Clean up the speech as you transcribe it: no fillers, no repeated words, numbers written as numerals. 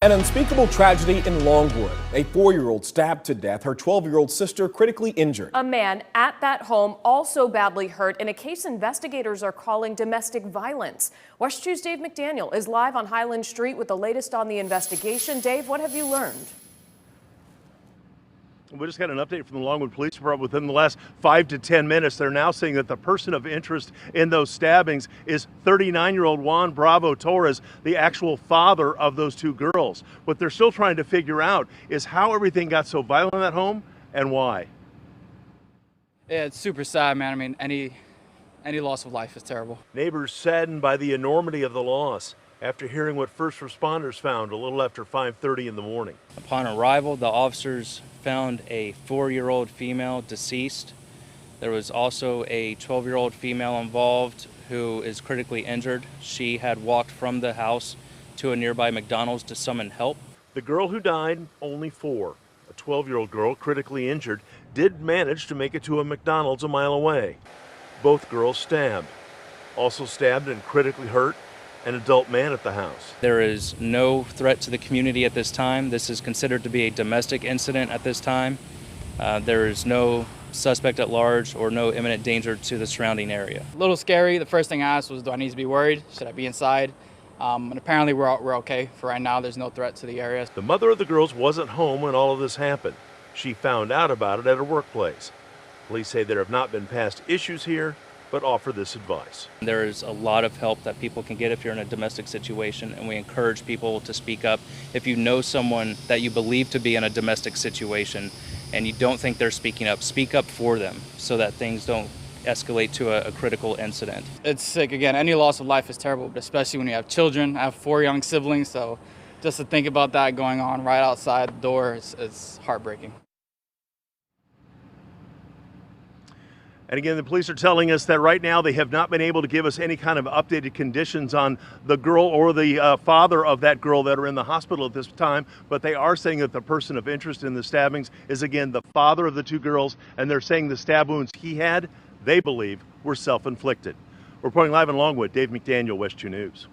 An unspeakable tragedy in Longwood. A 4-year-old stabbed to death, her 12-year-old sister critically injured. A man at that home also badly hurt in a case investigators are calling domestic violence. WESH 2's Dave McDaniel is live on Highland Street with the latest on the investigation. Dave, what have you learned? We just got an update from the Longwood Police Department within the last 5 to 10 minutes. They're now saying that the person of interest in those stabbings is 39-year-old Juan Bravo Torres, the actual father of those two girls. What they're still trying to figure out is how everything got so violent in that home and why. Yeah, it's super sad, man. I mean, any loss of life is terrible. Neighbors saddened by the enormity of the loss after hearing what first responders found a little after 5:30 in the morning. Upon arrival, the officers found a 4-year-old female deceased. There was also a 12-year-old female involved who is critically injured. She had walked from the house to a nearby McDonald's to summon help. The girl who died, only 4. A 12-year-old girl, critically injured, did manage to make it to a McDonald's a mile away. Both girls stabbed. Also stabbed and critically hurt, an adult man at the house. There is no threat to the community at this time. This is considered to be a domestic incident at this time. There is no suspect at large or no imminent danger to the surrounding area. A little scary. The first thing I asked was, do I need to be worried? Should I be inside? And apparently we're okay for right now. There's no threat to the area. The mother of the girls wasn't home when all of this happened. She found out about it at her workplace. Police say there have not been past issues here, but offer this advice. There is a lot of help that people can get if you're in a domestic situation, and we encourage people to speak up. If you know someone that you believe to be in a domestic situation and you don't think they're speaking up, speak up for them so that things don't escalate to a critical incident. It's sick. Again, any loss of life is terrible, but especially when you have children. I have 4 young siblings, so just to think about that going on right outside the door is heartbreaking. And again, the police are telling us that right now they have not been able to give us any kind of updated conditions on the girl or the father of that girl that are in the hospital at this time, but they are saying that the person of interest in the stabbings is, again, the father of the two girls, and they're saying the stab wounds he had, they believe, were self-inflicted. Reporting live in Longwood, Dave McDaniel, WESH 2 News.